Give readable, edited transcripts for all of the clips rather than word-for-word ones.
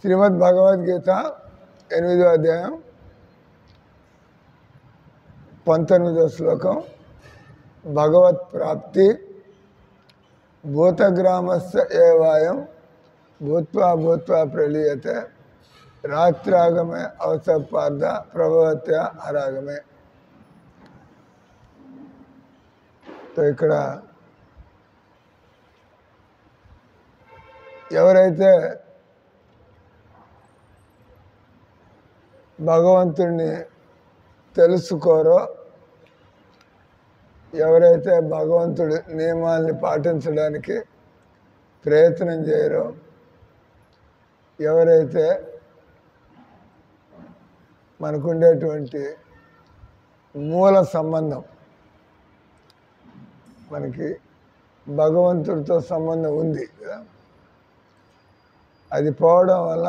శ్రీమద్ భగవద్గీత 8వ అధ్యాయం 19వ శ్లోకం. భగవత్ ప్రాప్తి భూతగ్రామస్య ఏవాయం భూత్వా భూత్వా ప్రలీయతే రాత్రాగమే అవసపార్థ ప్రభవత్య అరాగమే. ఇక్కడ ఎవరైతే భగవంతుడిని తెలుసుకోరో, ఎవరైతే భగవంతుడి నియమాల్ని పాటించడానికి ప్రయత్నం చేయరో, ఎవరైతే మనకుండేటువంటి మూల సంబంధం, మనకి భగవంతుడితో సంబంధం ఉంది కదా, అది పోవడం వల్ల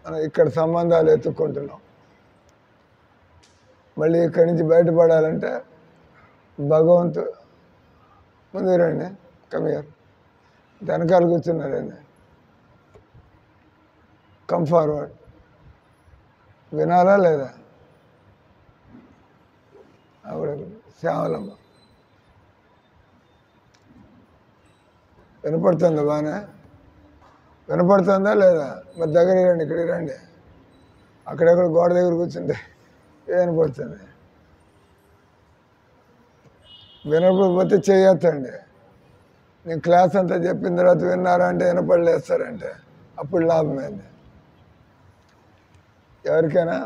మనం ఇక్కడ సంబంధాలు ఎత్తుక్కుంటున్నాం. మళ్ళీ ఇక్కడి నుంచి బయటపడాలంటే భగవంతుడు ముందు రండి, కమియర్ వెనకాల కూర్చున్నారండి, కమ్ ఫార్వర్డ్. వినాలా లేదా? ఆవిడ శ్యామలమ్మ వినపడుతుందా? బాగానే వినపడుతుందా లేదా? మరి దగ్గరికి రండి, ఇక్కడికి రండి. అక్కడెక్కడ గోడ దగ్గర కూర్చుంటే వినపడుతుంది. వినపడిపోతే చేయొద్దండి. నేను క్లాస్ అంతా చెప్పిన తర్వాత విన్నారా అంటే వినపడలేస్తారంటే అప్పుడు లాభమైంది. ఎవరికైనా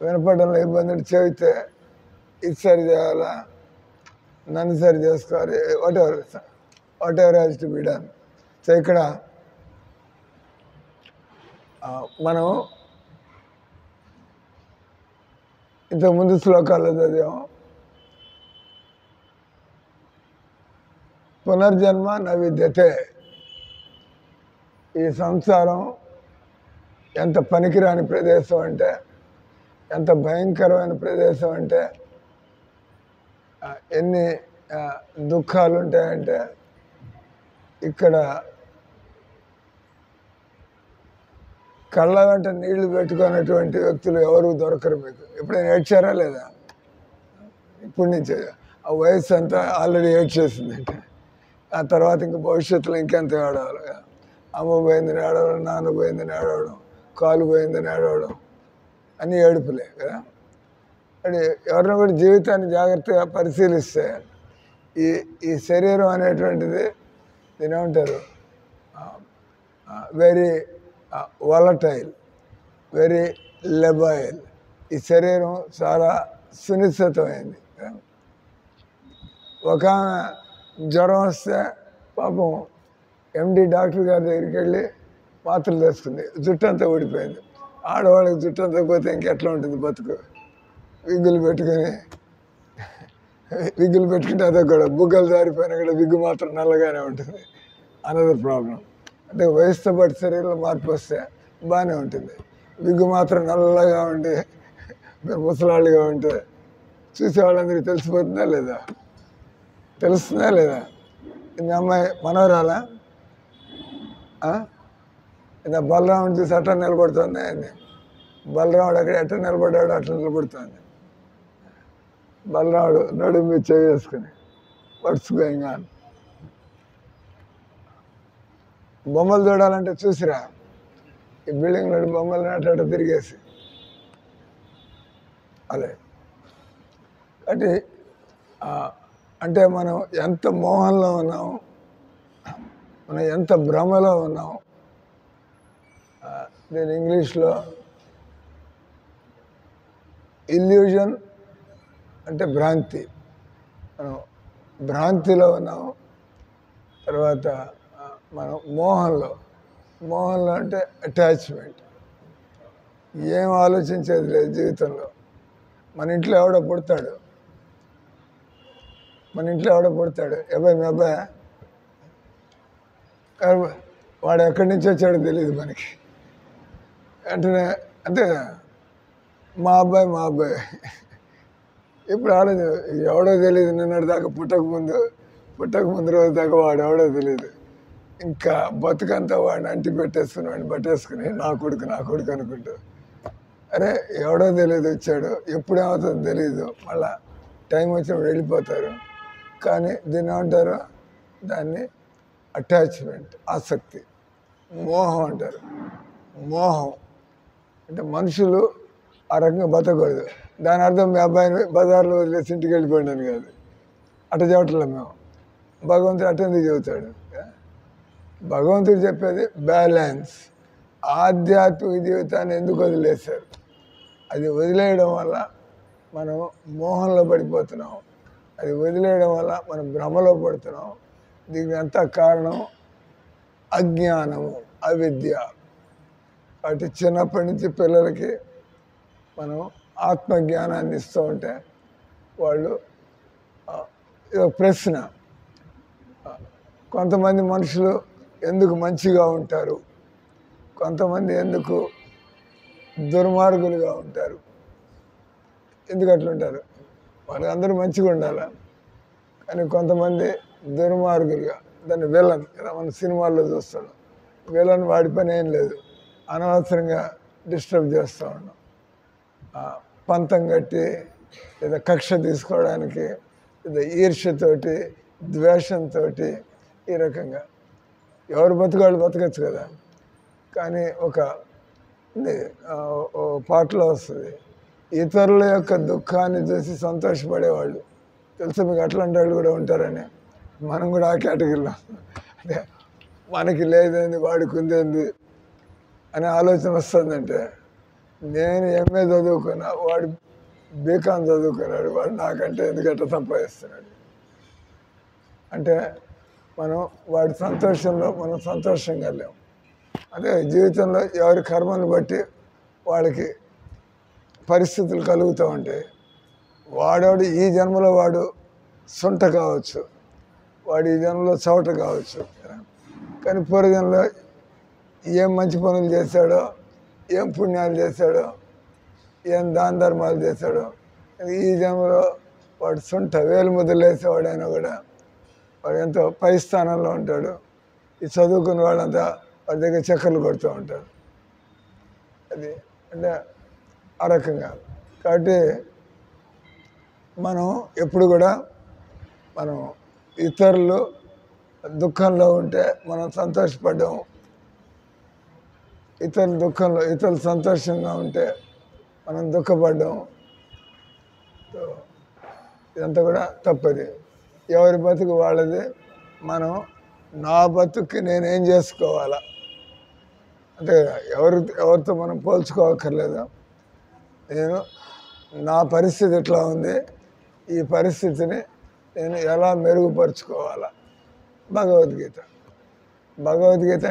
వినపడంలో ఇబ్బంది చెబితే ఇది సరి చేయాలా, నన్ను సరి చేసుకోవాలి, what ever has to be done. So ఇక్కడ మనం ఇంతకుముందు శ్లోకాల్లో చదివాం, పునర్జన్మ న విద్యతే. ఈ సంసారం ఎంత పనికిరాని ప్రదేశం అంటే, ఎంత భయంకరమైన ప్రదేశం అంటే, ఎన్ని దుఃఖాలు ఉంటాయంటే, ఇక్కడ కళ్ళ వెంట నీళ్లు పెట్టుకున్నటువంటి వ్యక్తులు ఎవరు దొరకరు మీకు. ఎప్పుడైనా ఏడ్చారా లేదా? ఇప్పటి నుంచే ఆ వయసు అంతా ఆల్రెడీ ఏడ్చేసిందంటే ఆ తర్వాత ఇంకా భవిష్యత్తులో ఇంకెంత ఏడవాలి. అమ్మ పోయిందని ఏడవడం, నాన్న పోయిందని ఏడవడం, కాలు పోయిందని ఏడవడం, అన్నీ ఏడుపులే కదా. అది ఎవరిని కూడా జీవితాన్ని జాగ్రత్తగా పరిశీలిస్తే ఈ శరీరం అనేటువంటిది దీని ఏమంటారు, వెరీ వాలటైల్, వెరీ లెబైల్. ఈ శరీరం చాలా సునిశ్చితమైంది. ఒక జ్వరం వస్తే పాపం ఎండి డాక్టర్ గారి దగ్గరికి వెళ్ళి మాత్రలు తెచ్చుకుంది, జుట్టు అంతా ఊడిపోయింది. ఆడవాళ్ళకి జుట్టు అంతా పోతే ఇంకెట్లా ఉంటుంది బతుకు? విగ్గులు పెట్టుకుంటే అదే కూడా బుగ్గలు జారిపోయినా కూడా విగ్గు మాత్రం నల్లగానే ఉంటుంది. Another problem. అంటే వయసుతో పాటు శరీరంలో మార్పు వస్తే బాగానే ఉంటుంది. విగ్గు మాత్రం నల్లగా ఉండి ముసలాళ్ళుగా ఉంటే చూసే వాళ్ళందరికీ తెలిసిపోతుందా లేదా? తెలుస్తుందా లేదా? ఈ అమ్మాయి మనవరాలా? ఇలా బలరాముడు చూసి అట్లా నిలబడుతుంది. అని బలరాముడు అక్కడ ఎట్లా నిలబడ్డాడు అట్లా నిలబడుతుంది. బలరాముడు నడుము మీద చేసుకుని వాట్స్ గోయింగ్ ఆన్. బొమ్మలు చూడాలంటే చూసిరా, ఈ బిల్డింగ్ నడు బొమ్మలు అట్ట తిరిగేసి అలే. అంటే అంటే మనం ఎంత మోహంలో ఉన్నాం, మనం ఎంత భ్రమలో ఉన్నాం. నేను ఇంగ్లీష్లో ఇల్యూజన్ అంటే భ్రాంతి, మనం భ్రాంతిలో ఉన్నాం. తర్వాత మనం మోహంలో అంటే అటాచ్మెంట్. ఏం ఆలోచించేది లేదు జీవితంలో. మన ఇంట్లో ఎవడో పుడతాడు, అబ్బాయి మీ అబ్బాయి, వాడు ఎక్కడి నుంచి వచ్చాడో తెలియదు మనకి. వెంటనే అంతే, మా అబ్బాయి ఇప్పుడు ఎవడో తెలియదు. నిన్నటి దాకా పుట్టక ముందు రోజు దాకా వాడు ఎవడో తెలియదు. ఇంకా బతుకంతా వాడిని అంటి పెట్టేసుకుని వాడిని పట్టేసుకుని నా కొడుకు అనుకుంటూ, అరే ఎవడో తెలియదు వచ్చాడు, ఎప్పుడేమవుతుందో తెలియదు, మళ్ళా టైం వచ్చినప్పుడు వెళ్ళిపోతారు. కానీ దీన్ని ఏమంటారు, దాన్ని అటాచ్మెంట్, ఆసక్తి, మోహం అంటారు. మోహం అంటే మనుషులు ఆ రకంగా బతకూడదు. దాని అర్థం మీ అబ్బాయిని బజార్లో వదిలేసి ఇంటికి వెళ్ళిపోయాడు అని కాదు. అట్ట చెప్పట్లే మేము. భగవంతుడు అటెందుకు చెబుతాడు? భగవంతుడు చెప్పేది బ్యాలెన్స్. ఆధ్యాత్మిక జీవితాన్ని ఎందుకు వదిలేశారు? అది వదిలేయడం వల్ల మనం మోహంలో పడిపోతున్నాం, అది వదిలేయడం వల్ల మనం భ్రమలో పడుతున్నాం. దీనికి అంతా కారణం అజ్ఞానము, అవిద్య. కాబట్టి చిన్నప్పటి నుంచి పిల్లలకి మనం ఆత్మజ్ఞానాన్ని ఇస్తూ ఉంటే వాళ్ళు ప్రశ్న, కొంతమంది మనుషులు ఎందుకు మంచిగా ఉంటారు, కొంతమంది ఎందుకు దుర్మార్గులుగా ఉంటారు, ఎందుకు అట్లుంటారు? వాళ్ళందరూ మంచిగా ఉండాలి, కానీ కొంతమంది దుర్మార్గులుగా, దాన్ని విలన్ కదా మన సినిమాల్లో చూస్తాడు. విలన్ వాడి పని ఏం లేదు, అనవసరంగా డిస్టర్బ్ చేస్తూ ఉన్నాం, పంతం కట్టి లేదా కక్ష తీసుకోవడానికి లేదా ఈర్ష్యతోటి ద్వేషంతో ఈ రకంగా ఎవరు బతుకాళ్ళు బతకచ్చు కదా. కానీ ఒక పాటలో వస్తుంది, ఇతరుల యొక్క దుఃఖాన్ని చూసి సంతోషపడేవాళ్ళు తెలుసా మీకు, అట్లాంటి వాళ్ళు కూడా ఉంటారని. మనం కూడా ఆ కేటగిరీలో, అంటే మనకి లేదేంది వాడికి ఉందేంది అనే ఆలోచన వస్తుందంటే, నేను ఎంఏ చదువుకున్నా, వాడు బీకాం చదువుకున్నాడు, వాడు నాకంటే ఎందుకంటే సంపాదిస్తున్నాడు అంటే మనం వాడి సంతోషంలో మనం సంతోషంగా లేము. అదే జీవితంలో ఎవరి కర్మను బట్టి వాళ్ళకి పరిస్థితులు కలుగుతూ ఉంటాయి. వాడవాడు ఈ జన్మలో వాడు సొంట కావచ్చు, వాడు ఈ జన్మలో చవట కావచ్చు, కానీ పూర్వజన్మలో ఏం మంచి పనులు చేశాడో, ఏం పుణ్యాలు చేశాడో, ఏం దాన ధర్మాలు చేశాడో, ఈ జన్మలో వాడు సొంట వేలు ముద్రలు వేసేవాడైనా కూడా వాడు ఎంతో పై స్థానంలో ఉంటాడు. ఈ చదువుకున్న వాళ్ళంతా వాడి దగ్గర చక్కర్లు కొడుతూ ఉంటారు. అది అంటే ఆ రకంగా. కాబట్టి మనం ఎప్పుడు కూడా మనం ఇతరులు దుఃఖంలో ఉంటే మనం సంతోషపడ్డాం, ఇతరుల దుఃఖంలో ఇతరులు సంతోషంగా ఉంటే మనం దుఃఖపడ్డాం. ఇదంతా కూడా తప్పది. ఎవరి బతుకు వాళ్ళది. మనం నా బతుక్కి నేనేం చేసుకోవాలా అంటే ఎవరితో మనం పోల్చుకోవక్కర్లేదు. నేను నా పరిస్థితి ఎట్లా ఉంది, ఈ పరిస్థితిని నేను ఎలా మెరుగుపరుచుకోవాలా. భగవద్గీత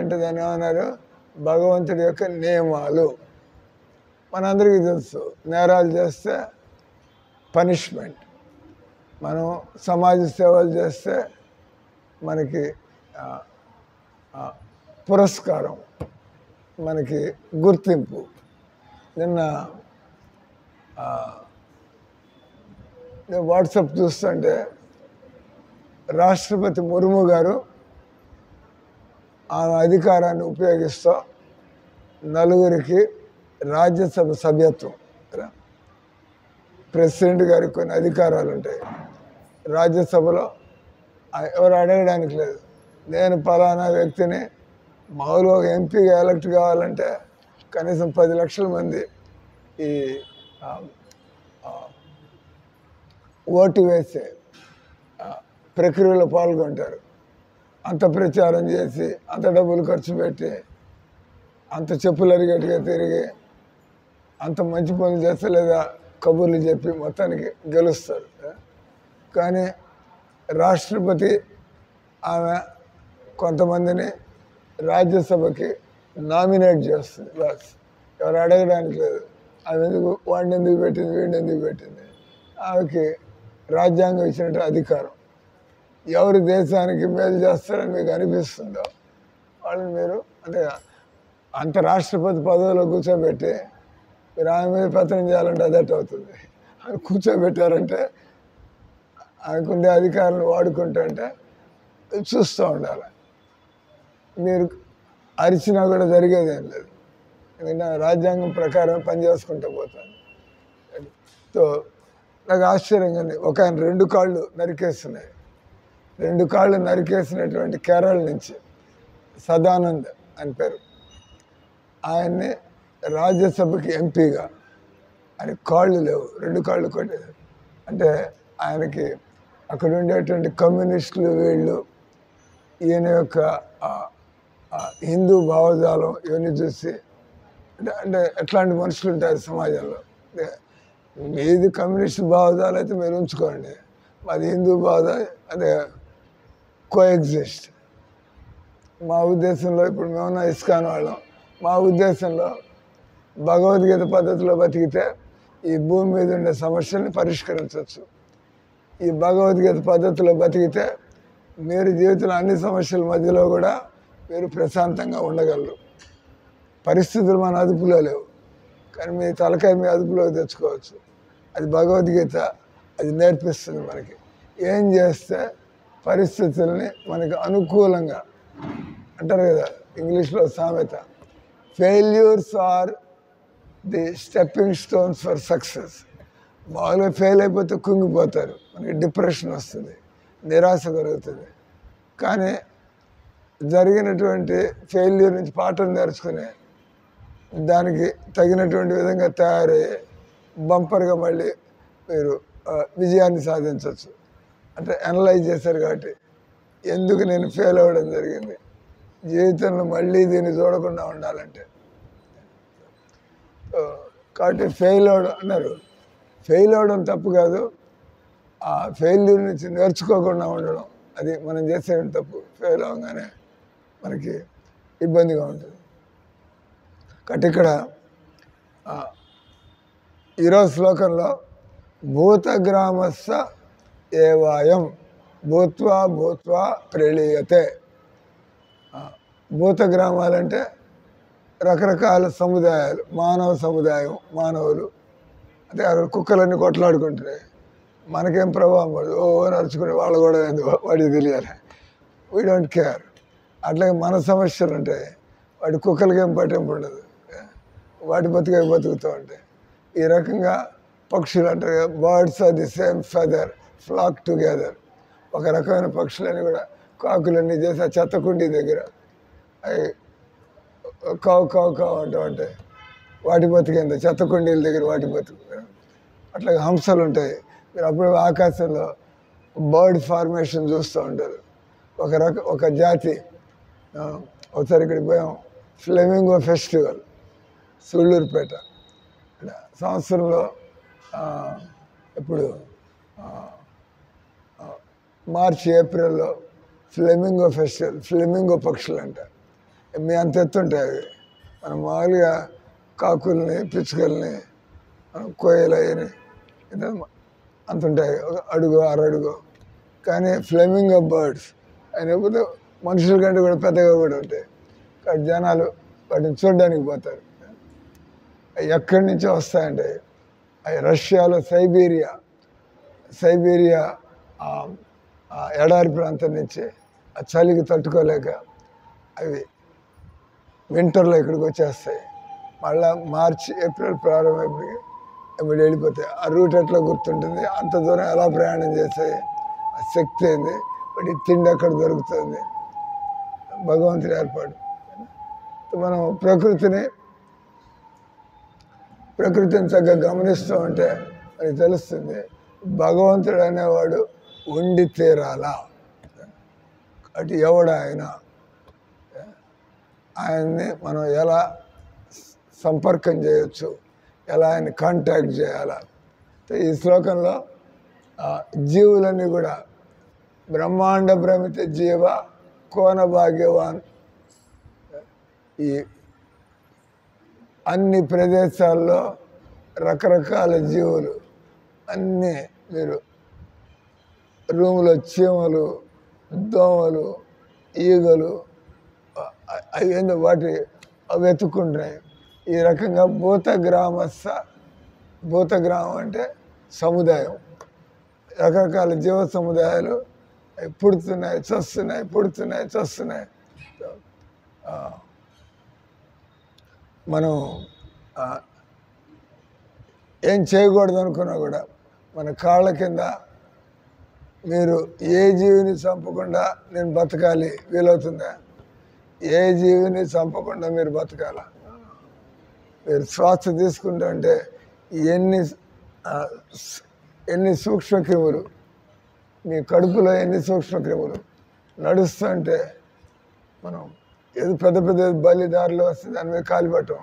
అంటే దాన్ని ఏమన్నారు, భగవంతుడి యొక్క నియమాలు. మనందరికీ తెలుసు, నేరాలు చేస్తే పనిష్మెంట్, మనం సమాజ సేవలు చేస్తే మనకి పురస్కారం, మనకి గుర్తింపు. నిన్న నేను వాట్సాప్ చూస్తుంటే రాష్ట్రపతి ముర్ము గారు ఆమె అధికారాన్ని ఉపయోగిస్తూ నలుగురికి రాజ్యసభ సభ్యత్వం, ప్రెసిడెంట్ గారికి కొన్ని అధికారాలు ఉంటాయి, రాజ్యసభలో ఎవరు అడగడానికి లేదు. నేను పలానా వ్యక్తిని, మామూలుగా ఎంపీగా ఎలక్ట్ కావాలంటే కనీసం 10 లక్షల మంది ఈ ఓటు వేసే ప్రక్రియలో పాల్గొంటారు. అంత ప్రచారం చేసి, అంత డబ్బులు ఖర్చు పెట్టి, అంత చెప్పులు అరిగట్టుగా తిరిగి, అంత మంచి పనులు చేస్తే లేదా కబుర్లు చెప్పి మొత్తానికి గెలుస్తారు. కానీ రాష్ట్రపతి ఆమె కొంతమందిని రాజ్యసభకి నామినేట్ చేస్తుంది. బస్ ఎవరు అడగడానికి లేదు. ఆమె ఎందుకు వాడిని ఎందుకు పెట్టింది, వీడిని ఎందుకు పెట్టింది. ఆమెకి రాజ్యాంగం ఇచ్చినట్టు అధికారం. ఎవరు దేశానికి మేలు చేస్తారని మీకు అనిపిస్తుందో వాళ్ళని మీరు అంటే అంత రాష్ట్రపతి పదవిలో కూర్చోబెట్టి మీరు ఆమె మీద పత్రం చేయాలంటే అదట్ అవుతుంది. ఆమె కూర్చోబెట్టారంటే ఆమెకుండే అధికారులను వాడుకుంటుంటే చూస్తూ ఉండాలి. మీరు అరిచినా కూడా జరిగేదేం లేదు. ఎందుకంటే రాజ్యాంగం ప్రకారం పనిచేసుకుంటూ పోతాను. సో నాకు ఆశ్చర్యంగా ఉంది. ఒక ఆయన 2 కాళ్ళు నరికేస్తున్నాయి. 2 కాళ్ళు నరికేసినటువంటి కేరళ నుంచి సదానంద్ అని పేరు. ఆయన్ని రాజ్యసభకి ఎంపీగా, ఆయన కాళ్ళు లేవు, 2 కాళ్ళు కొట్టేది. అంటే ఆయనకి అక్కడ ఉండేటువంటి కమ్యూనిస్టులు వీళ్ళు ఈయన యొక్క హిందూ భావజాలం ఇవన్నీ చూసి అంటే ఎట్లాంటి మనుషులు ఉంటారు సమాజంలో. మీది కమ్యూనిస్ట్ భావజాలు అయితే మీరు ఉంచుకోండి, మాది హిందూ భావజాలు, అదే కోఎగ్జిస్ట్. మా ఉద్దేశంలో ఇప్పుడు మేమన్నా ఇస్కాన్ వాళ్ళం, మా ఉద్దేశంలో భగవద్గీత పద్ధతిలో బతికితే ఈ భూమి మీద ఉండే సమస్యల్ని పరిష్కరించవచ్చు. ఈ భగవద్గీత పద్ధతిలో బతికితే మీరు జీవితంలో అన్ని సమస్యల మధ్యలో కూడా మీరు ప్రశాంతంగా ఉండగలరు. పరిస్థితులు మన అదుపులో లేవు, కానీ మీ తలకాయ మీ అదుపులోకి తెచ్చుకోవచ్చు. అది భగవద్గీత అది నేర్పిస్తుంది మనకి. ఏం చేస్తే పరిస్థితుల్ని మనకి అనుకూలంగా, అంటారు కదా ఇంగ్లీష్లో సామెత, failures are the stepping stones for success. మామూలుగా ఫెయిల్ అయిపోతే కుంగిపోతారు, మనకి డిప్రెషన్ వస్తుంది, నిరాశ కలుగుతుంది. కానీ జరిగినటువంటి ఫెయిల్యూర్ నుంచి పాఠం నేర్చుకుని దానికి తగినటువంటి విధంగా తయారయ్యి బంపర్గా మళ్ళీ మీరు విజయాన్ని సాధించవచ్చు. అంటే అనలైజ్ చేశారు కాబట్టి ఎందుకు నేను ఫెయిల్ అవ్వడం జరిగింది, జీవితంలో మళ్ళీ దీన్ని చూడకుండా ఉండాలంటే. కాబట్టి ఫెయిల్ అవ్వడం అన్నారు, ఫెయిల్ అవ్వడం తప్పు కాదు, ఆ ఫెయిల్యూర్ నుంచి నేర్చుకోకుండా ఉండడం అది మనం చేసే తప్పు. ఫెయిల్ అవ్వగానే మనకి ఇబ్బందిగా ఉంటుంది. కాబట్టి ఇక్కడ ఈరోజు శ్లోకంలో భూతగ్రామస్స ఏవాయం భూత్వా భూత్వా ప్రళీయతే. భూతగ్రామాలంటే రకరకాల సముదాయాలు, మానవ సముదాయం, మానవులు. అంటే అక్కడ కుక్కలన్నీ కొట్లాడుకుంటున్నాయి, మనకేం ప్రభావం పడదు, ఓ నడుచుకుని వాళ్ళు కూడా వాడికి తెలియాలి, వీ డోంట్ కేర్. అట్లాగే మన సమస్యలు ఉంటాయి, వాటి కుక్కలకి ఏం పట్టింపు ఉండదు, వాటి బతుకుతూ ఉంటాయి. ఈ రకంగా పక్షులు అంటారు, birds are the same feather flock together. ఒక రకమైన పక్షులన్నీ కూడా కాకులన్నీ చేసి ఆ చెత్తకుండి దగ్గర అవి కావు కావు కావు అంటూ ఉంటాయి, వాటి బతికేంత చెత్తకుండీల దగ్గర వాటి బతుకు. అట్లాగే హంసలు ఉంటాయి, మీరు అప్పుడు ఆకాశంలో బర్డ్ ఫార్మేషన్ చూస్తూ ఉంటారు. ఒక జాతి ఒకసారి ఇక్కడికి పోయాం, ఫ్లెమింగో ఫెస్టివల్ సూళ్ళూరుపేట. సంవత్సరంలో ఇప్పుడు మార్చి ఏప్రిల్లో ఫ్లెమింగో ఫెస్టివల్, ఫ్లెమింగో పక్షులు అంట. మీ అంత ఎత్తుంటాయి అవి. మనం మామూలుగా కాకుల్ని, పిచ్చుకల్ని, కోయలని అంత ఉంటాయి, ఒక అడుగు అరడుగు. కానీ ఫ్లెమింగో బర్డ్స్ అయినప్పుడు మనుషుల కంటే కూడా పెద్దగా కూడా ఉంటాయి. కాబట్టి జనాలు వాటిని చూడడానికి పోతారు. ఎక్కడి నుంచో వస్తాయంటే అవి రష్యాలో సైబీరియా ఎడారి ప్రాంతం నుంచి ఆ చలికి తట్టుకోలేక అవి వింటర్లో ఇక్కడికి వచ్చేస్తాయి. మళ్ళీ మార్చి ఏప్రిల్ ప్రారంభమైనప్పటికీ ఇప్పుడు వెళ్ళిపోతాయి. ఆ రూట్ ఎట్లా గుర్తుంటుంది, అంత దూరం ఎలా ప్రయాణం చేస్తాయి, ఆ శక్తి ఏంది, వాటి తిండి ఎక్కడ దొరుకుతుంది, భగవంతుడి ఏర్పాటు. మనం ప్రకృతిని చక్కగా గమనిస్తూ ఉంటే మనకి తెలుస్తుంది, భగవంతుడు అనేవాడు ఉండి తీరాలా. అటు ఎవడు ఆయన్ని మనం ఎలా సంపర్కం చేయొచ్చు, ఎలా ఆయన కాంటాక్ట్ చేయాలా. ఈ శ్లోకంలో జీవులన్నీ కూడా బ్రహ్మాండ భ్రమిత జీవ కోన భాగ్యవాన్, ఈ అన్ని ప్రదేశాల్లో రకరకాల జీవులు అన్నీ, మీరు రూములో చీమలు, దోమలు, ఈగలు అవి ఏందో వాటి అవి వెతుక్కుంటున్నాయి. ఈ రకంగా భూతగ్రామం అంటే సముదాయం, రకరకాల జీవ సముదాయాలు అవి పుడుతున్నాయి, చస్తున్నాయి. ఆ, మనం ఏం చేయకూడదు అనుకున్నా కూడా మన కాళ్ళ కింద మీరు ఏ జీవిని చంపకుండా నేను బతకాలి వీలవుతుందా? ఏ జీవిని చంపకుండా మీరు బతకాల. మీరు శ్వాస తీసుకుంటుంటే ఎన్ని ఎన్ని సూక్ష్మక్రిములు, మీ కడుపులో ఎన్ని సూక్ష్మక్రిములు నడుస్తుంటే మనం ఏదో పెద్ద పెద్ద బలిదారులు వస్తే దాని మీద కాలిపట్టం,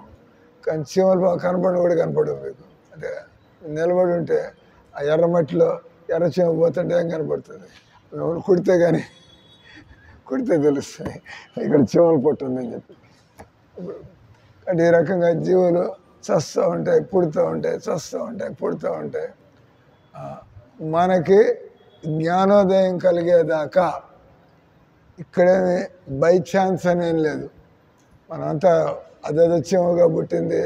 కానీ చీమలు కనపడి కూడా కనపడవు మీకు. అంటే నిలబడి ఉంటే ఆ ఎర్రమట్టిలో ఎర్ర చీమ పోతుంటే ఏం కనపడుతుంది? కుడితే కానీ కుడితే తెలుస్తాయి ఇక్కడ చీమలు పట్టుందని చెప్పి. అంటే ఈ రకంగా జీవులు చస్తూ ఉంటాయి, పుడుతూ ఉంటాయి, చస్తూ ఉంటాయి, పుడుతూ ఉంటాయి. మనకి జ్ఞానోదయం కలిగేదాకా ఇక్కడేమి బై ఛాన్స్ అనేం లేదు. మనంతా అదేదో చీమగా పుట్టింది,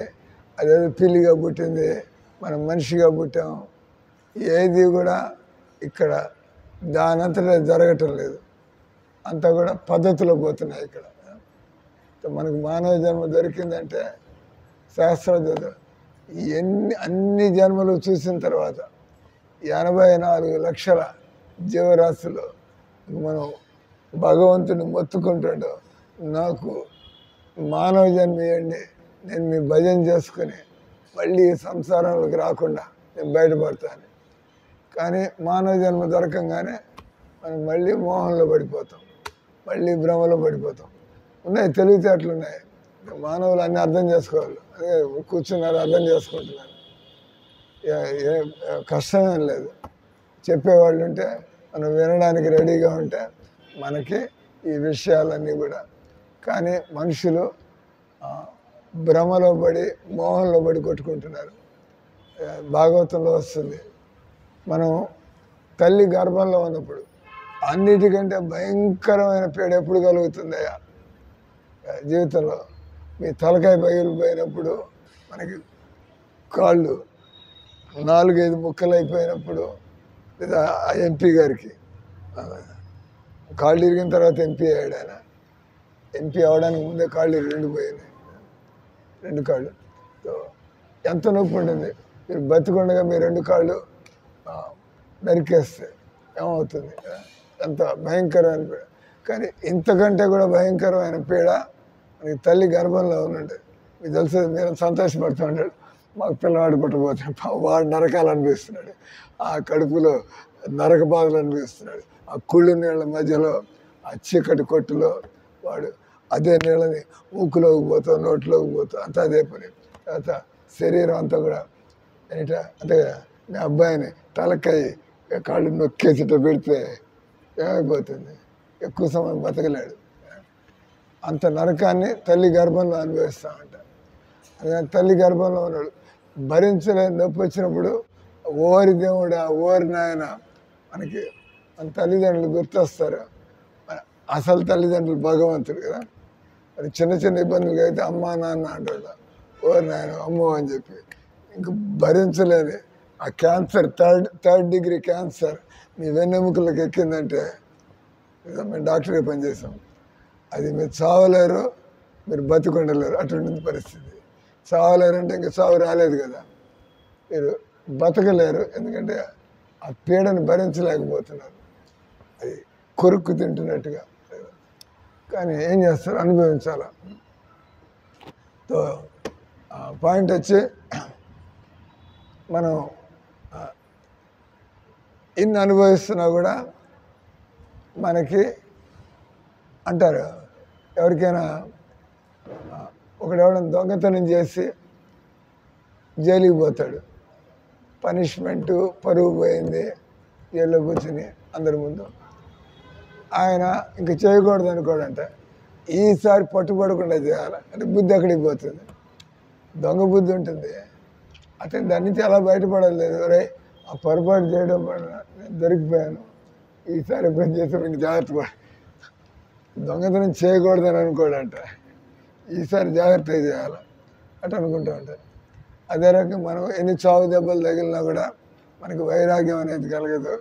అదేదో పిల్లిగా పుట్టింది, మనం మనిషిగా పుట్టాం. ఏది కూడా ఇక్కడ దానంతటా జరగటం లేదు, అంతా కూడా పద్ధతిలో పోతున్నాయి. ఇక్కడ మనకు మానవ జన్మ దొరికిందంటే శాస్త్రజ్ఞత అన్ని జన్మలు చూసిన తర్వాత 84 లక్షల జీవరాశులు మనం భగవంతుని మొత్తుకుంటాడు, నాకు మానవ జన్మ ఇవ్వండి, నేను మీ భజన చేసుకుని మళ్ళీ సంసారంలోకి రాకుండా నేను బయటపడతాను. కానీ మానవ జన్మ దొరకంగానే మనం మళ్ళీ మోహంలో పడిపోతాం, మళ్ళీ భ్రమలో పడిపోతాం. ఉన్నాయి తెలివితేటలు ఉన్నాయి, మానవులు అన్నీ అర్థం చేసుకోవాలి. అదే కూర్చున్నారు, అర్థం చేసుకుంటున్నారు, కష్టమేం లేదు. చెప్పేవాళ్ళు ఉంటే మనం వినడానికి రెడీగా ఉంటే మనకి ఈ విషయాలన్నీ కూడా. కానీ మనుషులు భ్రమలో పడి మోహంలో పడి కొట్టుకుంటున్నారు. భాగవతంలో వస్తుంది, మనం తల్లి గర్భంలో ఉన్నప్పుడు అన్నిటికంటే భయంకరమైన పీడ ఎప్పుడు కలుగుతుందయ్యా జీవితంలో? మీ తలకాయ పగిలిపోయినప్పుడు, మనకి కాళ్ళు 4-5 ముక్కలు అయిపోయినప్పుడు, లేదా ఆ ఎంపీ గారికి కాళ్ళు ఇరిగిన తర్వాత ఎంపీ అయ్యాడు ఆయన. ఎంపీ అవడానికి ముందే కాళ్ళు 2 పోయినాయి, 2 కాళ్ళు. ఎంత నొప్పి ఉంటుంది. మీరు బతికుండగా మీ 2 కాళ్ళు నరికేస్తే ఏమవుతుంది? ఎంత భయంకరమైన పీడ. కానీ ఇంతకంటే కూడా భయంకరమైన పీడ మనకి తల్లి గర్భంలో ఉన్నాడు. మీకు తెలుసు, మీరు సంతోషపడుతూ ఉంటాడు, మాకు పిల్లవాడు పుట్టబోతున్నాడు, వాడు నరకాలనిపిస్తున్నాడు, ఆ కడుపులో నరక బాధలు అనిపిస్తున్నాడు. ఆ కుళ్ళు నీళ్ళ మధ్యలో ఆ చీకటి కొట్టులో వాడు అదే నీళ్ళని ఊకులోకి పోతాం, నోట్లోకి పోతాం, అంతా అదే పని. తర్వాత శరీరం అంతా కూడా ఏంట అంటే మీ అబ్బాయిని తలకాయ కాళ్ళు నొక్కేసిట పెడితే ఏమైపోతుంది? ఎక్కువ సమయం బతకలేడు. అంత నరకాన్ని తల్లి గర్భంలో అనుభవిస్తూ ఉంటాడు. అదే తల్లి గర్భంలో ఉన్నాడు, భరించలేని నొప్పి వచ్చినప్పుడు ఓరి దేవుడా, ఓరి నాయన, మనకి మన తల్లిదండ్రులు గుర్తొస్తారు. అసలు తల్లిదండ్రులు భగవంతుడు కదా. మరి చిన్న చిన్న ఇబ్బందులు అయితే అమ్మా నాన్న అంటాడు, ఓరి నాయన అమ్మో అని చెప్పి. ఇంక భరించలేని ఆ క్యాన్సర్, థర్డ్ డిగ్రీ క్యాన్సర్ మీ వెన్నెముకలకు ఎక్కిందంటే, మేము డాక్టర్గా పనిచేసాం, అది మీరు చావలేరు, మీరు బతికొండలేరు, అటువంటి పరిస్థితి. చావలేరు అంటే ఇంకా చావు రాలేదు కదా, మీరు బతకలేరు, ఎందుకంటే ఆ పీడను భరించలేకపోతున్నారు, అది కొరుక్కు తింటున్నట్టుగా. కానీ ఏం చేస్తారు? అనుభవించాల. పాయింట్ వచ్చి మనం ఇన్ని అనుభవిస్తున్నా కూడా మనకి అంటారు, ఎవరికైనా ఒకడెవడన్నా దొంగతనం చేసి జైలుకి పోతాడు, పనిష్మెంటు పరువు పోయింది, జైల్లో కూర్చుని అందరి ముందు. ఆయన ఇంక చేయకూడదు అనుకోడంట, ఈసారి పట్టుబడకుండా చేయాలి అంటే బుద్ధి ఎక్కడికి పోతుంది? దొంగ బుద్ధి ఉంటుంది. అతను దాని నుంచి అలా బయటపడలేదు, రే ఆ పొరపాటు చేయడం వల్ల నేను దొరికిపోయాను, ఈసారి ఎప్పుడైనా చేస్తే ఇంక జాగ్రత్త పడ, దొంగతనం చేయకూడదని అనుకోడంట, ఈసారి జాగ్రత్త చేయాలి అటు అనుకుంటూ ఉంటారు. అదే రకంగా మనం ఎన్ని చావు దెబ్బలు తగిలినా కూడా మనకి వైరాగ్యం అనేది కలగదు,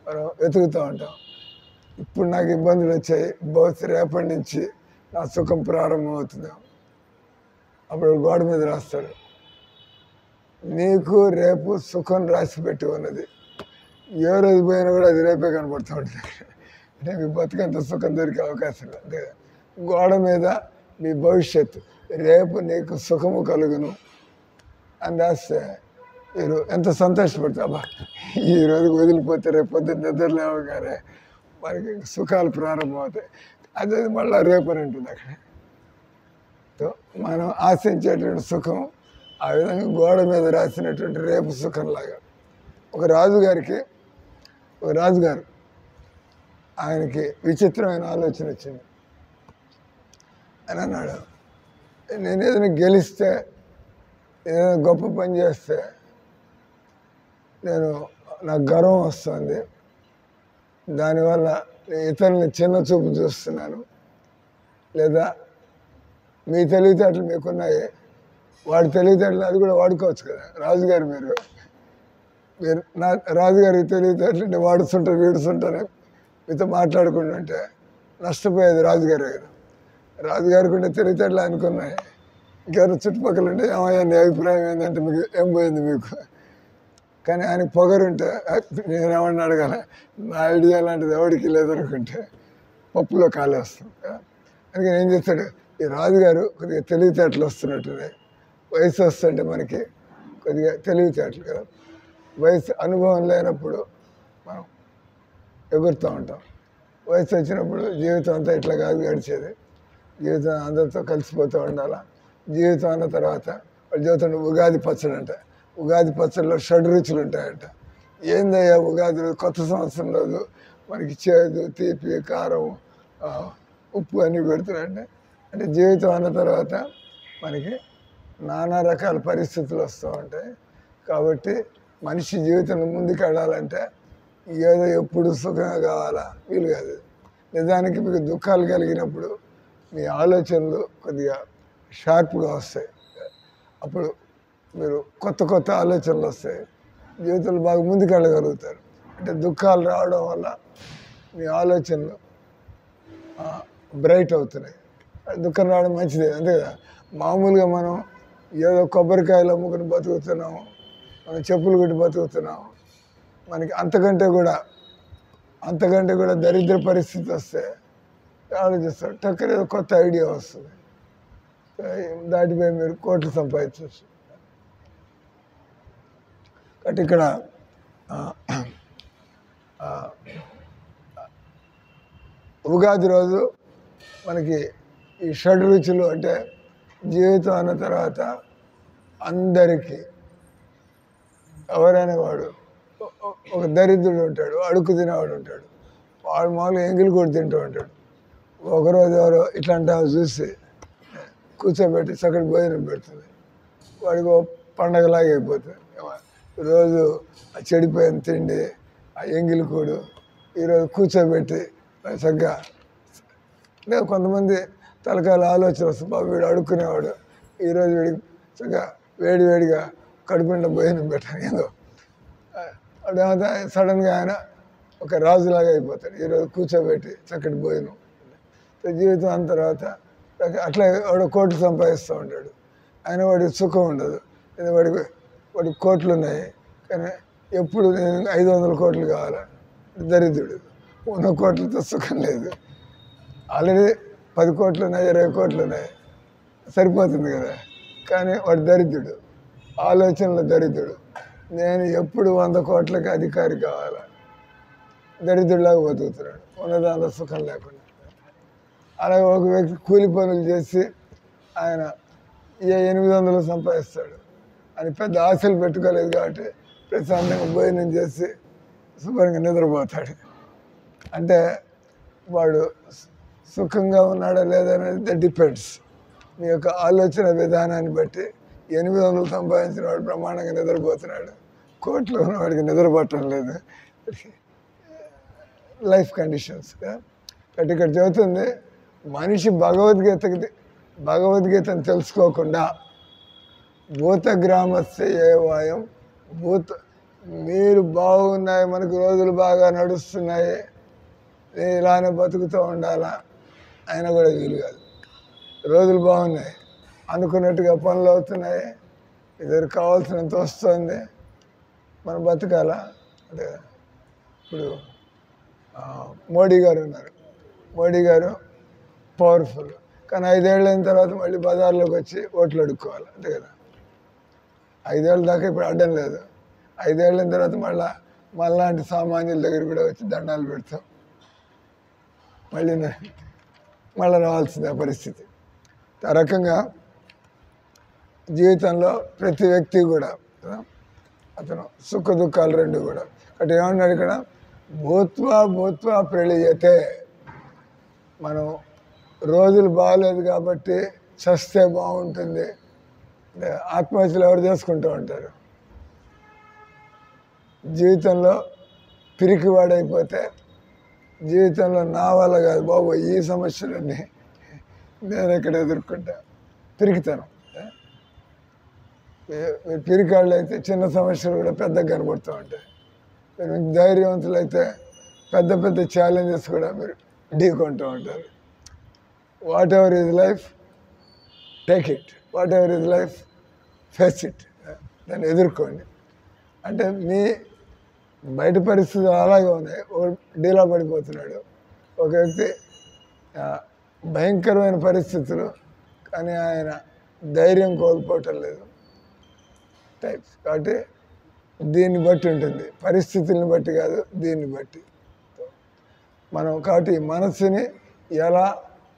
మనం వెతుకుతూ ఉంటాం. ఇప్పుడు నాకు ఇబ్బందులు వచ్చాయి, బహుశా రేపటి నుంచి నా సుఖం ప్రారంభమవుతుంది. అప్పుడు గోడ మీద రాస్తాడు, నీకు రేపు సుఖం రాసి పెట్టి ఉన్నది. ఏ రోజు పోయినా కూడా అది రేపే కనపడుతూ ఉంటుంది. అంటే మీ బతుకంత సుఖం దొరికే అవకాశం లేదు. అంతే కదా. గోడ మీద మీ భవిష్యత్తు, రేపు నీకు సుఖము కలుగును అని రాస్తే మీరు ఎంత సంతోషపడతావా, ఈ రోజు వదిలిపోతే రేపు పొద్దున్న నిద్రలేవగానే మనకి సుఖాలు ప్రారంభమవుతాయి. అదే మళ్ళీ రేపు అని ఉంటుంది అక్కడ. మనం ఆశించేటువంటి సుఖం ఆ విధంగా గోడ మీద రాసినటువంటి రేపు సుఖంలాగా. ఒక రాజుగారు ఆయనకి విచిత్రమైన ఆలోచన వచ్చింది. అని అన్నాడు, నేను ఏదైనా గెలిస్తే, ఏదైనా గొప్ప పని చేస్తే నాకు గర్వం వస్తుంది, దానివల్ల ఇతరులని చిన్న చూపు చూస్తున్నాను. లేదా మీ తెలివితేటలు మీకున్నాయి, వాడి తెలివితేటలు అది కూడా వాడుకోవచ్చు కదా. రాజుగారు మీరు నా రాజుగారి తెలివితేటలు వాడుతుంటారు, వీడుతుంటారు, మీతో మాట్లాడుకుంటుంటే నష్టపోయేది రాజుగారే కదా. రాజుగారికి ఉండే తెలివితేటలు అనుకున్నాయి. ఇంకెవరు చుట్టుపక్కల ఉంటే ఏమయ్యా నీ అభిప్రాయం ఏంటంటే మీకు ఏం పోయింది మీకు. కానీ ఆయనకు పొగరుంటే నేనేమన్నా అడగాల, నా ఐడియా లాంటిది ఎవరికి లేదనుకుంటే పప్పులో కాలేస్తాం. అందుకని ఏం చేస్తాడు, ఈ రాజుగారు కొద్దిగా తెలివితేటలు వస్తున్నట్టున్నాయి. వయసు వస్తుంటే మనకి కొద్దిగా తెలివితేటలు కదా. వయసు అనుభవం లేనప్పుడు మనం ఎగురుతూ ఉంటాం. వయసు వచ్చినప్పుడు జీవితం అంతా ఇట్లా కాదు గడిచేది. జీవితం అందరితో కలిసిపోతూ ఉండాలా. జీవితం అన్న తర్వాత వాళ్ళ జీవితం ఉగాది పచ్చడి అంట. ఉగాది పచ్చడిలో 6 రుచులు ఉంటాయంట. ఏందయ్యా ఉగాది రోజు, కొత్త సంవత్సరం రోజు మనకి చేదు, తీపి, కారం, ఉప్పు అన్నీ పెడుతున్నాయంటే, అంటే జీవితం అన్న తర్వాత మనకి నానా రకాల పరిస్థితులు వస్తూ ఉంటాయి. కాబట్టి మనిషి జీవితంలో ముందుకు వెళ్ళాలంటే ఏదో ఎప్పుడు సుఖంగా కావాలా వీలు కాదు. నిజానికి మీకు దుఃఖాలు కలిగినప్పుడు మీ ఆలోచనలు కొద్దిగా షార్ప్గా వస్తాయి. అప్పుడు మీరు కొత్త ఆలోచనలు వస్తాయి, జీవితంలో బాగా ముందుకు వెళ్ళగలుగుతారు. అంటే దుఃఖాలు రావడం వల్ల మీ ఆలోచనలు బ్రైట్ అవుతున్నాయి. దుఃఖం రావడం మంచిదే, అంతే కదా. మామూలుగా మనం ఏదో కొబ్బరికాయలు అమ్ముకుని బతుకుతున్నాము, మనం చెప్పులు కొట్టి బతుకుతున్నాము. మనకి అంతకంటే కూడా దరిద్ర పరిస్థితి వస్తే ఆలోచిస్తారు, టక్కన ఏదో కొత్త ఐడియా వస్తుంది, దాటిపై మీరు కోట్లు సంపాదించవచ్చు. కాబట్టి ఇక్కడ ఉగాది రోజు మనకి ఈ 6 రుచులు అంటే జీవితం అన్న తర్వాత అందరికీ ఎవరైనా వాడు ఒక దరిద్రుడు ఉంటాడు, అడుగు తినేవాడు ఉంటాడు, వాడు మామూలుగా ఎంగిలి కూడా తింటూ ఉంటాడు. ఒకరోజు ఎవరో ఇట్లాంటి చూసి కూర్చోబెట్టి చక్కటి భోజనం పెడుతుంది, వాడికి పండగలాగా అయిపోతుంది. రోజు ఆ చెడిపోయిన తిండి, ఆ ఎంగిలి కూడు, ఈరోజు కూర్చోబెట్టి చక్కగా. లేదా కొంతమంది తలకాయల ఆలోచన వస్తుంది, బాబు వీడు అడుక్కునేవాడు, ఈరోజు వీడికి చక్కగా వేడిగా కడుపుండ భోజనం పెట్టాను. ఏదో అదేమంతా సడన్గా ఆయన ఒక రాజులాగా అయిపోతాడు. ఈరోజు కూర్చోబెట్టి చక్కటి భోజనం. జీవితం అన్న తర్వాత అట్లా వాడు కోట్లు సంపాదిస్తూ ఉంటాడు. ఆయన వాడికి సుఖం ఉండదు, వాడికి కోట్లు ఉన్నాయి కానీ ఎప్పుడు నేను 500 కోట్లు కావాలా, దరిద్రుడు. ఉన్న కోట్లతో సుఖం లేదు. ఆల్రెడీ 10 కోట్లు ఉన్నాయి, 20 కోట్లు ఉన్నాయి, సరిపోతుంది కదా. కానీ వాడు దరిద్రుడు, ఆలోచనలు దరిద్రుడు. నేను ఎప్పుడు 100 కోట్లకి అధికారి కావాలా, దరిద్రుడిలాగా బతుకుతున్నాడు, ఉన్నదాంట్లో సుఖం లేకుండా. అలాగే ఒక వ్యక్తి కూలి పనులు చేసి ఆయన 800 సంపాదిస్తాడు అని పెద్ద ఆశలు పెట్టుకోలేదు కాబట్టి ప్రశాంతంగా భోజనం చేసి శుభ్రంగా నిద్రపోతాడు. అంటే వాడు సుఖంగా ఉన్నాడా లేదనేది డిపెండ్స్. మీ యొక్క ఆలోచన విధానాన్ని బట్టి 800 సంపాదించిన వాడు బ్రహ్మాండంగా నిద్రపోతున్నాడు, కోట్లు ఉన్నవాడికి నిద్రపోవటం లేదు. Life conditions. కాబట్టి ఇక్కడ చెబుతుంది, మనిషి భగవద్గీతను తెలుసుకోకుండా భూతగ్రామస్య ఏవాయం మీరు బాగున్నాయి, మనకు రోజులు బాగా నడుస్తున్నాయి, ఇలానే బతుకుతూ ఉండాలా అయినా కూడా వీలు కాదు. రోజులు బాగున్నాయి, అనుకున్నట్టుగా పనులు అవుతున్నాయి, ఇద్దరు కావాల్సినంత వస్తుంది, మనం బతకాలా. అంటే ఇప్పుడు మోడీ గారు ఉన్నారు, మోడీ గారు పవర్ఫుల్, కానీ 5 ఏళ్ళు అయిన తర్వాత మళ్ళీ బజార్లోకి వచ్చి ఓట్లు అడుక్కోవాలి, అంతే కదా. 5 ఏళ్ళ దాకా ఇప్పుడు అడ్డం లేదు, 5 ఏళ్ళ తర్వాత మళ్ళాంటి సామాన్యుల దగ్గర కూడా వచ్చి దండాలు పెడతాం, మళ్ళీ రావాల్సిందే పరిస్థితి. ఆ రకంగా జీవితంలో ప్రతి వ్యక్తి కూడా అతను సుఖ దుఃఖాలు రెండు కూడా అటు ఏమన్నాడు ఇక్కడ, భూత్వా ప్రళీయతే. మనం రోజులు బాగాలేదు కాబట్టి చస్తే బాగుంటుంది, ఆత్మహత్యలు ఎవరు చేసుకుంటూ ఉంటారు. జీవితంలో పిరికివాడైపోతే, జీవితంలో నా వల్ల కాదు బాబు ఈ సమస్యలన్నీ నేను ఎక్కడ ఎదుర్కొంటా, పిరికితనం. మీరు పిరికాళ్ళు అయితే చిన్న సమస్యలు కూడా పెద్దగా కనబడుతూ ఉంటాయి. మీరు ధైర్యవంతులు అయితే పెద్ద పెద్ద ఛాలెంజెస్ కూడా మీరు ఢీకొంటూ ఉంటారు. What ever is life, take it. What ever is life, face it. దాన్ని ఎదుర్కోండి. అంటే మీ బయట పరిస్థితులు అలాగే ఉన్నాయి. డీలా పడిపోతున్నాడు ఒక వ్యక్తి, భయంకరమైన పరిస్థితులు, కానీ ఆయన ధైర్యం కోల్పోవటం లేదు. టైప్స్ కాబట్టి దీన్ని బట్టి ఉంటుంది, పరిస్థితుల్ని బట్టి కాదు, దీన్ని బట్టి మనం. కాబట్టి మనసుని ఎలా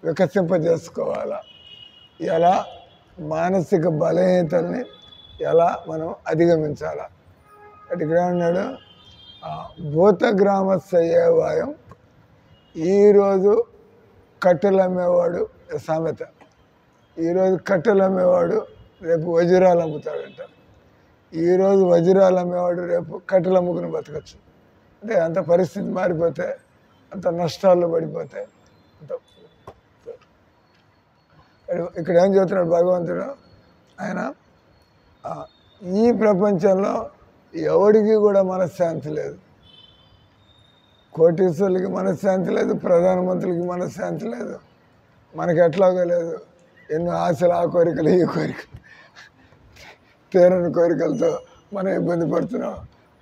వికసింపజేసుకోవాలా, ఎలా మానసిక బలహీనతల్ని ఎలా మనం అధిగమించాలా. అంటే ఇక్కడ ఏమన్నాడు, భూతగ్రామస్యేవాయం, ఈరోజు కట్టెలు అమ్మేవాడు సామెత, ఈరోజు కట్టెలు అమ్మేవాడు రేపు వజ్రాలు అమ్ముతాడంట. ఈరోజు వజ్రాలు అమ్మేవాడు రేపు కట్టెలు అమ్ముకుని బతకచ్చు. అంటే అంత పరిస్థితి మారిపోతే, అంత నష్టాల్లో పడిపోతే. ఇక్కడ ఏం చెబుతున్నాడు భగవంతుడు, ఆయన ఈ ప్రపంచంలో ఎవడికి కూడా మనశ్శాంతి లేదు. కోటీశ్వరులకి మనశ్శాంతి లేదు, ప్రధానమంత్రులకి మనశ్శాంతి లేదు, మనకి ఎట్లాగో లేదు. ఎన్నో ఆశలు, ఆ కోరికలు, ఈ కోరికలు, తీరని కోరికలతో మనం ఇబ్బంది పడుతున్నాం.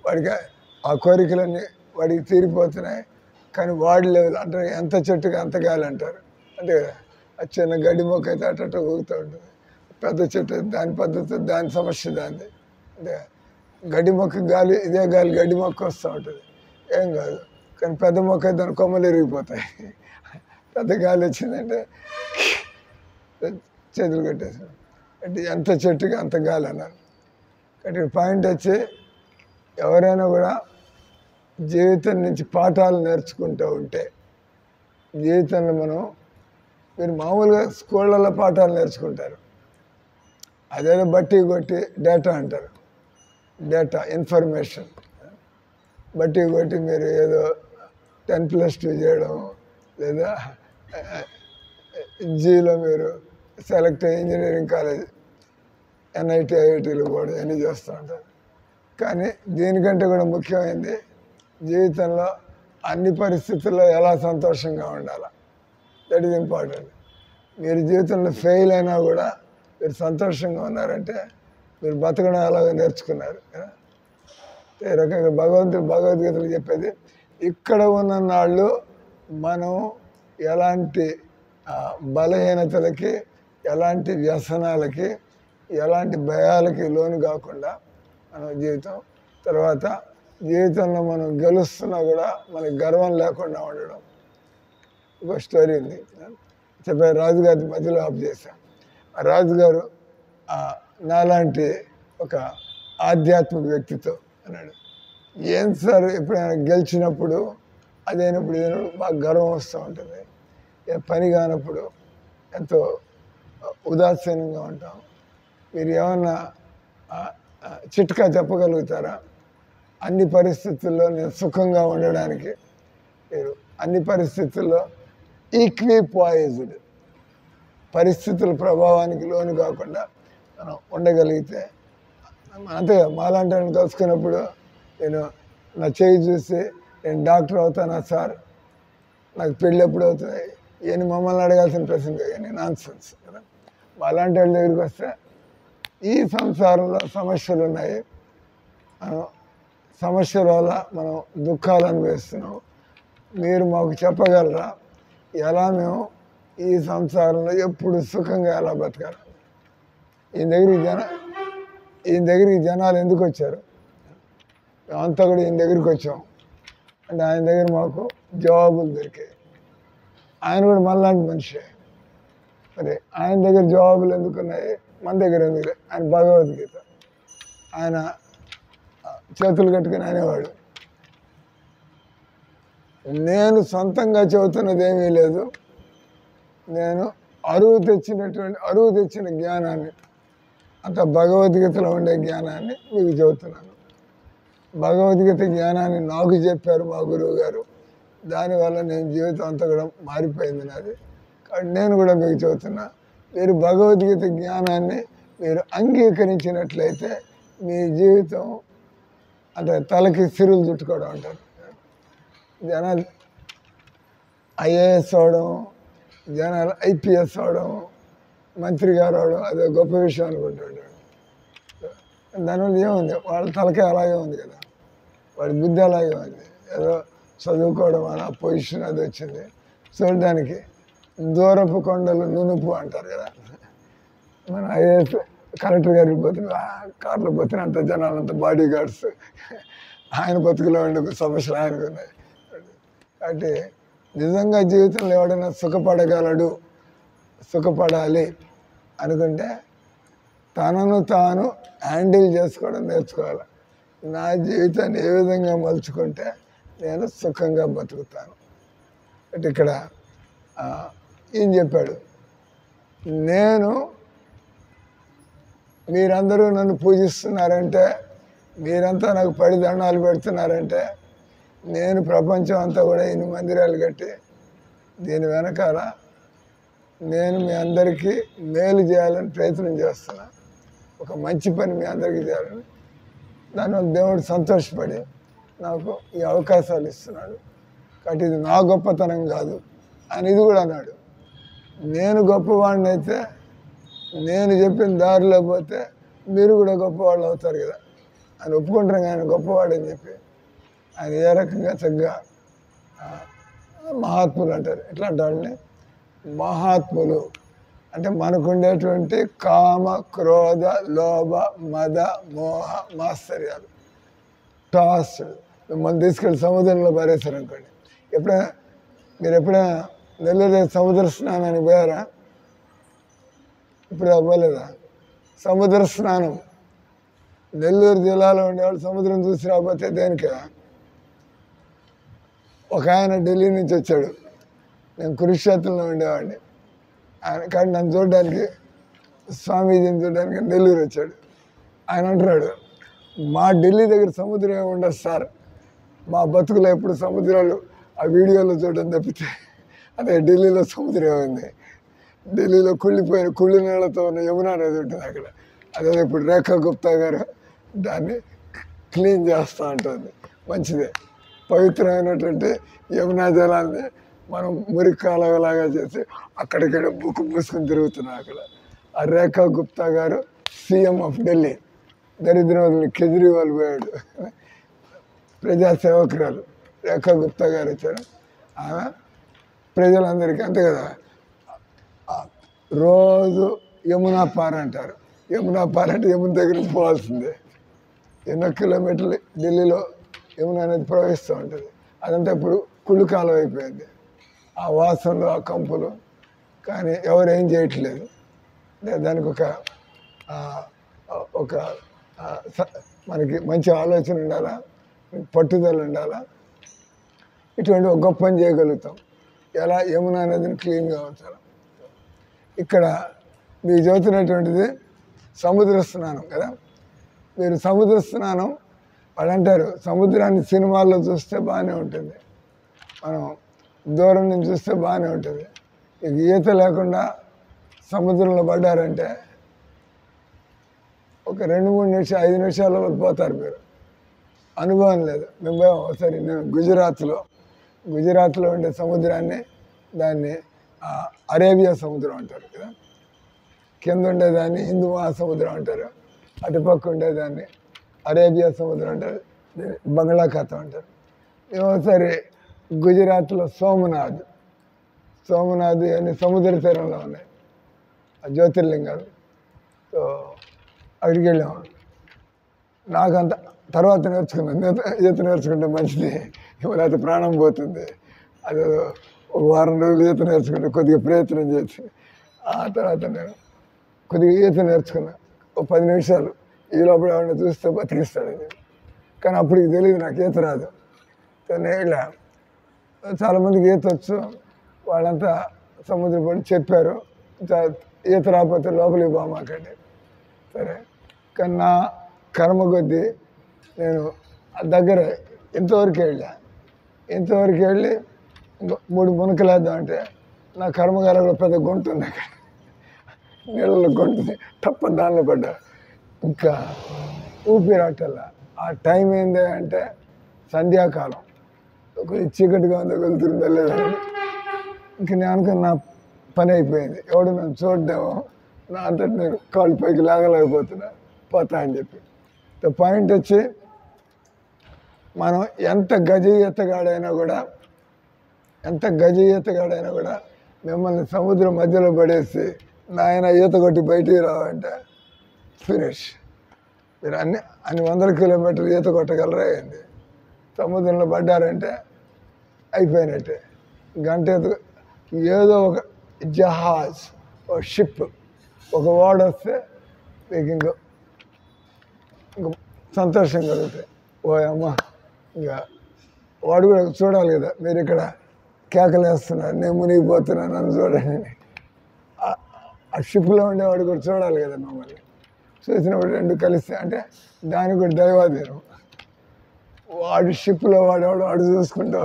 వాడికి ఆ కోరికలన్నీ వాడికి తీరిపోతున్నాయి, కానీ వాడి లెవెల్ అంటే ఎంత చెట్టుకి అంత గాలి అంటారు. అంటే ఆ చిన్న గడ్డి మొక్క అయితే అట్ట ఊగుతూ ఉంటుంది, పెద్ద చెట్టు దాని పద్ధతి, దాని సమస్య దాన్ని. అంటే గడ్డి మొక్క గాలి, ఇదే గాలి గడ్డి మొక్క వస్తూ ఉంటుంది, ఏం కాదు. కానీ పెద్ద మొక్క అయితే దాని కొమ్మలు ఇరిగిపోతాయి. పెద్ద గాలి వచ్చిందంటే చేతులు కట్టేసాడు. అంటే ఎంత చెట్టుకి అంత గాలి అన్నారు. కాబట్టి పాయింట్ వచ్చి, ఎవరైనా కూడా జీవితం నుంచి పాఠాలు నేర్చుకుంటూ ఉంటే, జీవితంలో మీరు మామూలుగా స్కూళ్ళల్లో పాఠాలు నేర్చుకుంటారు, అదేదో బట్టి కొట్టి డేటా అంటారు, డేటా ఇన్ఫర్మేషన్ బట్టి కొట్టి మీరు ఏదో 10+2 చేయడం, లేదా జీలో మీరు సెలెక్ట్ ఇంజనీరింగ్ కాలేజ్, NIT, IITలు కూడా అన్నీ చేస్తూ ఉంటారు. కానీ దీనికంటే కూడా ముఖ్యమైనది జీవితంలో అన్ని పరిస్థితుల్లో ఎలా సంతోషంగా ఉండాలి. That is important. మీరు జీవితంలో ఫెయిల్ అయినా కూడా మీరు సంతోషంగా ఉన్నారంటే మీరు బతకడం అలాగే నేర్చుకున్నారు. ఈ రకంగా భగవద్గీతలు చెప్పేది, ఇక్కడ ఉన్న నాళ్ళు మనం ఎలాంటి బలహీనతలకి, ఎలాంటి వ్యసనాలకి, ఎలాంటి భయాలకి లోను కాకుండా మనం జీవితం, తర్వాత జీవితంలో మనం గెలుస్తున్నా కూడా మనకి గర్వం లేకుండా ఉండడం. ఒక స్టోరీ ఉంది చెప్పే, రాజుగారి మధ్యలో ఆఫ్ చేశాను. ఆ రాజుగారు నాలాంటి ఒక ఆధ్యాత్మిక వ్యక్తితో అన్నాడు, ఏం సార్ ఎప్పుడైనా గెలిచినప్పుడు అదైనప్పుడు ఇదైనప్పుడు బాగా గర్వం వస్తూ ఉంటుంది, ఏ పని కానప్పుడు ఎంతో ఉదాసీనంగా ఉంటాం. మీరు ఏమన్నా చిట్కా చెప్పగలుగుతారా? అన్ని పరిస్థితుల్లో నేను సుఖంగా ఉండడానికి, మీరు అన్ని పరిస్థితుల్లో ఈక్విపాయిజ్డ్, పరిస్థితుల ప్రభావానికి లోను కాకుండా మనం ఉండగలిగితే, అంతే. మాలాంటి వాళ్ళని కలుసుకున్నప్పుడు నేను నా చేయి చూసి, నేను డాక్టర్ అవుతానా సార్, నాకు పెళ్ళి ఎప్పుడు అవుతుంది, ఇవన్నీ మమ్మల్ని అడగాల్సిన ప్రశ్న ఇవన్నీ నాన్ సెన్స్ కదా. అలాంటి వాళ్ళ దగ్గరికి వస్తే ఈ సంసారంలో సమస్యలు ఉన్నాయి, సమస్యల వల్ల మనం దుఃఖాలు అనుభవిస్తున్నాం, మీరు మాకు చెప్పగలరా ఎలా మేము ఈ సంసారంలో ఎప్పుడు సుఖంగా ఎలా బతకాలి? ఈయన దగ్గరికి జనాలు ఎందుకు వచ్చారు? అంతా కూడా ఈయన దగ్గరికి వచ్చాం అంటే ఆయన దగ్గర మాకు జవాబులు దొరికాయి. ఆయన కూడా మనలాంటి మనిషే, మరి ఆయన దగ్గర జవాబులు ఎందుకున్నాయి, మన దగ్గర ఎందుకు? ఆయన భగవద్గీత ఆయన చేతులు కట్టుకుని అనేవాడు, నేను సొంతంగా చెబుతున్నది ఏమీ లేదు, నేను అరువు తెచ్చిన జ్ఞానాన్ని, అంత భగవద్గీతలో ఉండే జ్ఞానాన్ని మీకు చెబుతున్నాను. భగవద్గీత జ్ఞానాన్ని నాకు చెప్పారు మా గురువు గారు, దానివల్ల నేను జీవితం అంతా కూడా మారిపోయింది నాది. కాబట్టి నేను కూడా మీకు చెబుతున్నా, మీరు భగవద్గీత జ్ఞానాన్ని మీరు అంగీకరించినట్లయితే మీ జీవితం అంటే తలకి సిరులు చుట్టుకోవడం అంటారు. జనాలు ఐఏఎస్ అవడం, జనాలు ఐపీఎస్ అవడం, మంత్రి గారు అవడం అదే గొప్ప విషయం అనుకుంటాడు. దానివల్ల ఏముంది, వాళ్ళ తలకే అలాగే ఉంది కదా, వాడి బుద్ధి అలాగే ఉంది, ఏదో చదువుకోవడం అలా పొజిషన్ అది వచ్చింది. చూడడానికి దూరపు కొండలు నునుపు అంటారు కదా, మన ఐఏఎస్ కలెక్టర్ గారికి పోతున్నా కార్లో పోతున్నా అంత జనాలంతా బాడీ గార్డ్స్, ఆయన బతుకులో ఉండే సమస్యలు ఆయనకు ఉన్నాయి. కాబట్టి నిజంగా జీవితంలో ఎవడైనా సుఖపడాలి అనుకుంటే తనను తాను హ్యాండిల్ చేసుకోవడం నేర్చుకోవాలి. నా జీవితాన్ని ఏ విధంగా మలుచుకుంటే నేను సుఖంగా బతుకుతాను అంటే ఇక్కడ ఏం చెప్పాడు, మీరందరూ నన్ను పూజిస్తున్నారంటే, మీరంతా నాకు పడి దండాలు పెడుతున్నారంటే, నేను ప్రపంచం అంతా కూడా ఇన్ని మందిరాలు కట్టి దీని వెనకాల నేను మీ అందరికీ మేలు చేయాలని ప్రయత్నం చేస్తున్నా, ఒక మంచి పని మీ అందరికీ చేయాలని. దానివల్ల దేవుడు సంతోషపడి నాకు ఈ అవకాశాలు ఇస్తున్నాడు. కాబట్టి ఇది నా గొప్పతనం కాదు అని ఇది కూడా అన్నాడు. నేను గొప్పవాడిని అయితే, నేను చెప్పిన దారిలో పోతే మీరు కూడా గొప్పవాళ్ళు అవుతారు కదా అని ఒప్పుకుంటారు. ఆయన గొప్పవాడని చెప్పి ఆయన ఏ రకంగా చక్కగా మహాత్ములు అంటారు. ఎట్లాంటి వాళ్ళని మహాత్ములు అంటే మనకుండేటువంటి కామ, క్రోధ, లోభ, మద, మోహ, మాత్సర్యాలు టాస్ మిమ్మల్ని తీసుకెళ్ళి సముద్రంలో పారేశారు అనుకోండి. మీరు ఎప్పుడైనా నెల్లూరు సముద్ర స్నానానికి పోయారా? ఇప్పుడు అవ్వలేదా? సముద్ర స్నానం నెల్లూరు జిల్లాలో ఉండేవాళ్ళు సముద్రం చూసి రాకపోతే దేనికా? ఒక ఆయన ఢిల్లీ నుంచి వచ్చాడు, నేను కురుక్షేత్రంలో ఉండేవాడిని, ఆయన కానీ నన్ను చూడడానికి, స్వామీజీని చూడడానికి నెల్లూరు వచ్చాడు. ఆయన అంటున్నాడు, మా ఢిల్లీ దగ్గర సముద్రం ఏమి ఉండదు సార్, మా బతుకులో ఎప్పుడు సముద్రాలు ఆ వీడియోలో చూడడం తప్పితే అదే ఢిల్లీలో సముద్రం ఏమైంది, ఢిల్లీలో కుళ్ళి నీళ్ళతో ఉన్న యమునా నది ఉంటుంది అక్కడ, అదే ఇప్పుడు రేఖా గుప్తా గారు దాన్ని క్లీన్ చేస్తూ ఉంటుంది. మంచిదే, పవిత్రమైనటువంటి యమునా జలాన్ని మనం మురికి కాలువలాగా చేసి అక్కడిక్కడ బుక్కు పూసుకొని తిరుగుతున్నాం అక్కడ. ఆ రేఖా గుప్తా గారు సీఎం ఆఫ్ ఢిల్లీ, దరిద్రం కేజ్రీవాల్ పోయాడు, ప్రజాసేవకురాలు రేఖా గుప్తా గారు వచ్చారు. ఆమె ప్రజలందరికీ అంతే కదా, రోజు యమునా పార్ అంటారు. యమునా పార్ అంటే యమున దగ్గర నుంచి పోవాల్సిందే. ఎన్నో కిలోమీటర్లు ఢిల్లీలో యమున అనేది ప్రవహిస్తూ ఉంటుంది. అదంతా ఇప్పుడు కుళ్ళు కాలం అయిపోయింది, ఆ వాసనలు, ఆ కంపులు. కానీ ఎవరు ఏం చేయట్లేదు. దానికి ఒక మనకి మంచి ఆలోచన ఉండాలా, పట్టుదల ఉండాలా, ఇటువంటి ఒక గొప్ప పని చేయగలుగుతాం. ఎలా యమునా నదిని క్లీన్గా ఉంచాలి. ఇక్కడ మీకు చదువుతున్నటువంటిది సముద్ర స్నానం కదా. మీరు సముద్ర స్నానం వాళ్ళు అంటారు, సముద్రాన్ని సినిమాల్లో చూస్తే బాగానే ఉంటుంది, మనం దూరం నుంచి చూస్తే బాగానే ఉంటుంది. ఇక ఈత లేకుండా సముద్రంలో పడ్డారంటే ఒక 2-3 నిమిషాలు 5 నిమిషాల్లో పోతారు. మీరు అనుభవం లేదు. మేము ఒకసారి నేను గుజరాత్లో ఉండే సముద్రాన్ని దాన్ని అరేబియా సముద్రం అంటారు కదా, కింద ఉండేదాన్ని హిందూ మహాసముద్రం అంటారు, అటుపక్క ఉండేదాన్ని అరేబియా సముద్రం అంటారు, బంగాళాఖాతం అంటారు. ఒకసారి గుజరాత్లో సోమనాథ్ అన్ని సముద్ర తీరంలో ఉన్నాయి ఆ జ్యోతిర్లింగాలు. సో అక్కడికి వెళ్ళాము. నాకంత తర్వాత నేర్చుకున్నాను, ఈత నేర్చుకుంటే మంచిది, లేకపోతే ప్రాణం పోతుంది. అది ఒక వారం రోజులు ఈత నేర్చుకుంటే కొద్దిగా ప్రయత్నం చేసి ఆ తర్వాత నేను కొద్దిగా ఈత నేర్చుకున్నా. ఒక 10 నిమిషాలు ఈ లోపల ఎవరిని చూస్తే బతికిస్తాడు ఇది. కానీ అప్పటికి తెలియదు నాకు ఈత రాదు. నేను చాలామందికి ఈత వచ్చు, వాళ్ళంతా సముద్రం పడి చెప్పారు ఈత రాకపోతే లోపలికి పోమాకండి. సరే, కానీ నా కర్మ కొద్దీ నేను దగ్గర ఇంతవరకు వెళ్ళి ఇంకా 3 మునకలేద్దాం అంటే నా కర్మగారంలో పెద్ద గుంట ఉంది, అక్కడ నీళ్ళలో గుంటుంది, తప్ప దానిలో పడ్డా. ఇంకా ఊపిరాటల్లా. ఆ టైం ఏంది అంటే సంధ్యాకాలం, కొంచెం చీకటిగా ఉందో వెళ్తుందో లేదని. ఇంక నేను అనుకుని నా పని అయిపోయింది, ఎవడు నన్ను చూడడేమో, నా అంతటి నేను కాళ్ళు పైకి లాగలేకపోతున్నా, పోతా అని చెప్పి. పాయింట్ వచ్చి మనం ఎంత గజ ఈతగాడైనా కూడా మిమ్మల్ని సముద్రం మధ్యలో పడేసి నాయన ఈత కొట్టి బయటికి రావంటే ఫినిష్. మీరు అన్ని 100 కిలోమీటర్లు ఈత కొట్టగలరా ఏంది? సముద్రంలో పడ్డారంటే అయిపోయినట్టే. గంట ఏదో ఒక జహాజ్, ఒక షిప్, ఒక ఓడ వస్తే మీకు ఇంకో సంతోషం కలుగుతాయి. ఓ అమ్మ, ఇంకా వాడు కూడా చూడాలి కదా, మీరు ఇక్కడ కేకలేస్తున్నారు, నేను మునిగిపోతున్నాను నన్ను చూడండి. ఆ షిప్లో ఉండేవాడు కూడా చూడాలి కదా మమ్మల్ని. చూసినప్పుడు 2 కలిస్తే అంటే దానికి కూడా దైవాధీనం. వాడు షిప్లో వాడు చూసుకుంటూ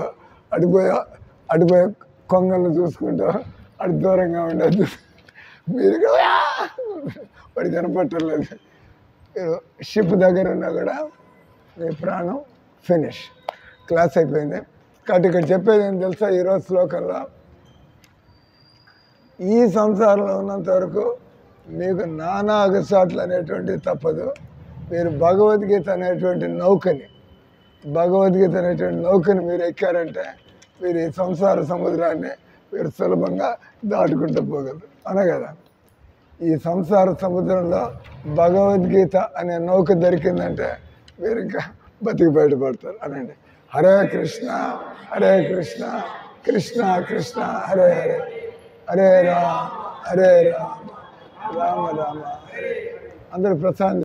అడిపోయే కొంగలను చూసుకుంటూ అటు దూరంగా ఉండద్దు. మీరు వాడు కనపట్టలేదు. షిప్ దగ్గర ఉన్నా కూడా మీ ప్రాణం ఫినిష్. క్లాస్ అయిపోయింది. కాబట్టి ఇక్కడ చెప్పేది ఏం తెలుసా, ఈరోజు శ్లోకంలో ఈ సంసారంలో ఉన్నంత వరకు మీకు నానా అగసాట్లు అనేటువంటివి తప్పదు. మీరు భగవద్గీత అనేటువంటి నౌకని మీరు ఎక్కారంటే మీరు ఈ సంసార సముద్రాన్ని మీరు సులభంగా దాటుకుంటూ పోగలరు. అనగదా, ఈ సంసార సముద్రంలో భగవద్గీత అనే నౌక దొరికిందంటే మీరు ఇంకా బతికి బయటపడతారు. అనండి, హరే కృష్ణ కృష్ణ కృష్ణ హరే హరే, హరే రామ రామ రామ హరే. అందరూ ప్రశాంతి.